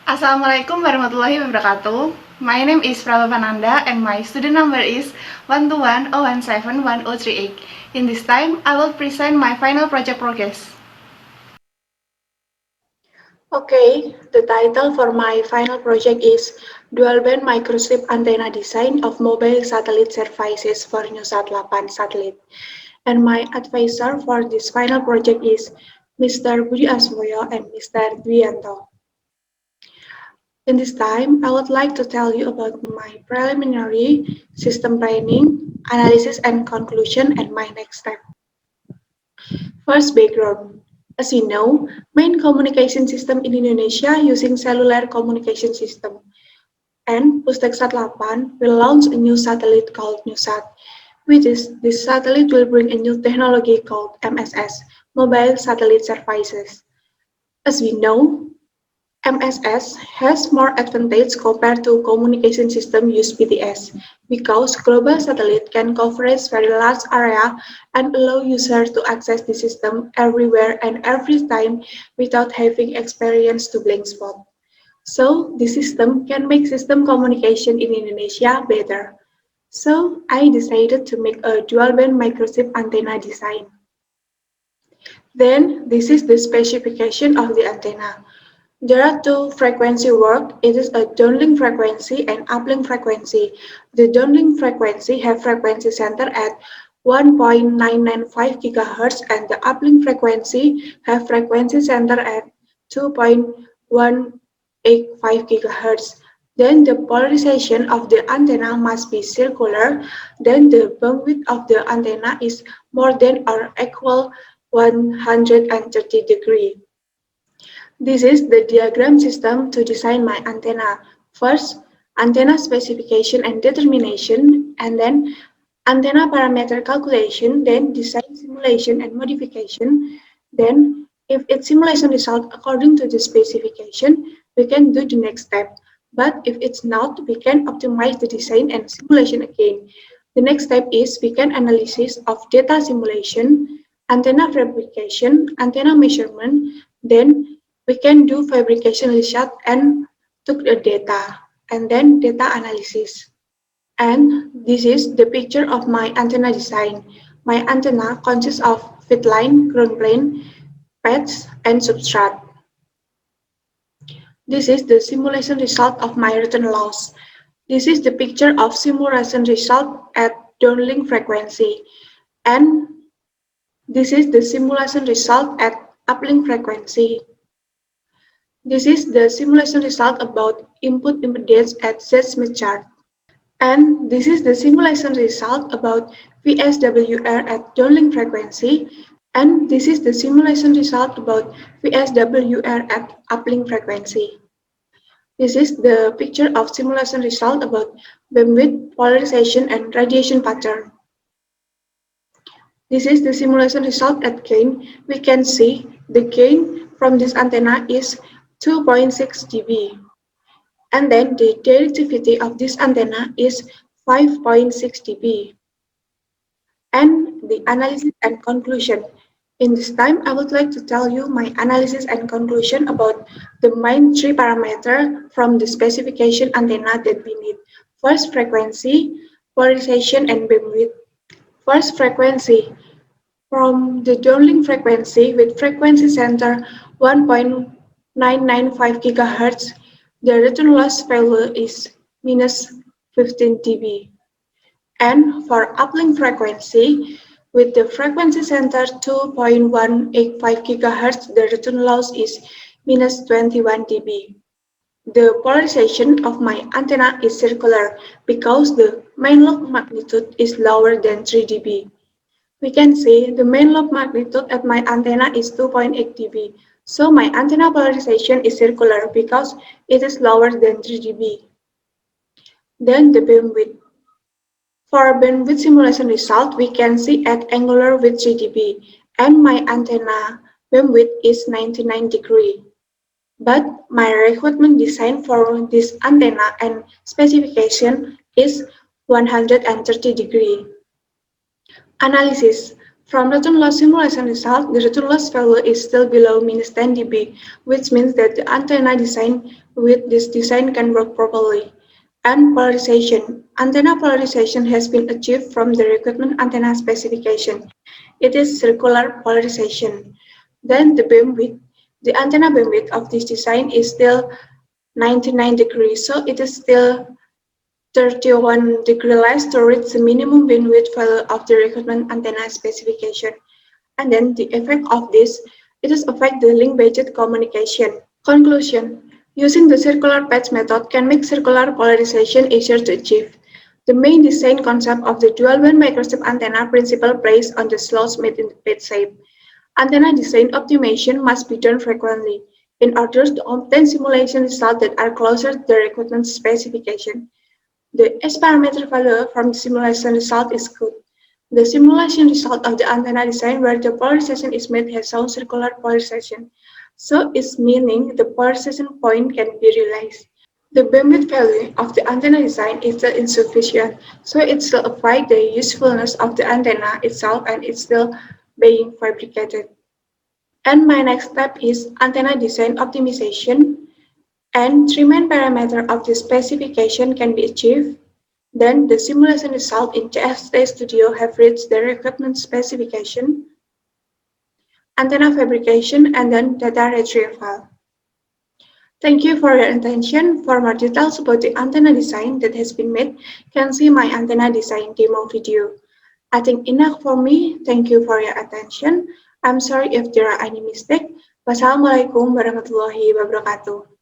Assalamualaikum warahmatullahi wabarakatuh. My name is Prabhavananda and my student number is 121017138. In this time, I will present my final project progress. Okay, the title for my final project is Dual Band Microstrip Antenna Design of Mobile Satellite Services for Newsat 8 Satellite. And my advisor for this final project is Mr. Budi Asmoyo and Mr. Dwianto. In this time, I would like to tell you about my preliminary system planning, analysis and conclusion, and my next step. First, background. As you know, main communication system in Indonesia using cellular communication system. And Pusteksat 8 will launch a new satellite called NewSat, which is this satellite will bring a new technology called MSS, Mobile Satellite Services. As we know, MSS has more advantage compared to communication system use BTS because global satellite can cover very large area and allow users to access the system everywhere and every time without having experience to blind spot. So the system can make system communication in Indonesia better. So I decided to make a dual band microchip antenna design. Then this is the specification of the antenna. There are two frequency work. It is a downlink frequency and uplink frequency. The downlink frequency have frequency center at 1.995 GHz and the uplink frequency have frequency center at 2.185 GHz. Then the polarization of the antenna must be circular. Then the bandwidth of the antenna is more than or equal 130 degrees. This is the diagram system to design my antenna. First, antenna specification and determination, and then antenna parameter calculation, then design simulation and modification. Then, if its simulation result according to the specification, we can do the next step. But if it's not, we can optimize the design and simulation again. The next step is we can analysis of data simulation, antenna fabrication, antenna measurement, then we can do fabrication research and took the data and then data analysis. And this is the picture of my antenna design. My antenna consists of feed line, ground plane, pads, and substrate. This is the simulation result of my return loss. This is the picture of simulation result at downlink frequency. And this is the simulation result at uplink frequency. This is the simulation result about input impedance at Z-Smith chart. And this is the simulation result about VSWR at downlink frequency. And this is the simulation result about VSWR at uplink frequency. This is the picture of simulation result about bandwidth, polarization, and radiation pattern. This is the simulation result at gain. We can see the gain from this antenna is 2.6 dB. And then the directivity of this antenna is 5.6 dB. And the analysis and conclusion. In this time, I would like to tell you my analysis and conclusion about the main three parameters from the specification antenna that we need. First, frequency, polarization, and bandwidth. First, frequency. From the downlink frequency with frequency center 1.995 GHz, the return loss value is minus 15 dB. And for uplink frequency, with the frequency center 2.185 GHz, the return loss is minus 21 dB. The polarization of my antenna is circular because the main lobe magnitude is lower than 3 dB. We can say the main lobe magnitude at my antenna is 2.8 dB. So my antenna polarization is circular because it is lower than 3 dB. Then the bandwidth. For bandwidth simulation result, we can see at angular with 3 dB and my antenna bandwidth is 99 degree. But my requirement design for this antenna and specification is 130 degree. Analysis. From return loss simulation result, the return loss value is still below minus 10 dB, which means that the antenna design with this design can work properly. And polarization. Antenna polarization has been achieved from the requirement antenna specification. It is circular polarization. Then the beamwidth. The antenna beamwidth of this design is still 99 degrees, so it is still 31 degree less to reach the minimum bandwidth value of the requirement antenna specification. And then the effect of this, it is affect the link-based communication. Conclusion. Using the circular patch method can make circular polarization easier to achieve. The main design concept of the dual-band microstrip antenna principle plays on the slots made in the patch shape. Antenna design optimization must be done frequently in order to obtain simulation results that are closer to the requirement specification. The S parameter value from the simulation result is good. The simulation result of the antenna design where the polarization is made has shown circular polarization, so it's meaning the polarization point can be realized. The bandwidth value of the antenna design is still insufficient, so it still affects the usefulness of the antenna itself and it's still being fabricated. And my next step is antenna design optimization, and three main parameters of the specification can be achieved. Then the simulation result in CFD Studio have reached the requirement specification, antenna fabrication, and then data retrieval. Thank you for your attention. For more details about the antenna design that has been made, can see my antenna design demo video. I think enough for me. Thank you for your attention. I'm sorry if there are any mistake. Wassalamualaikum warahmatullahi wabarakatuh.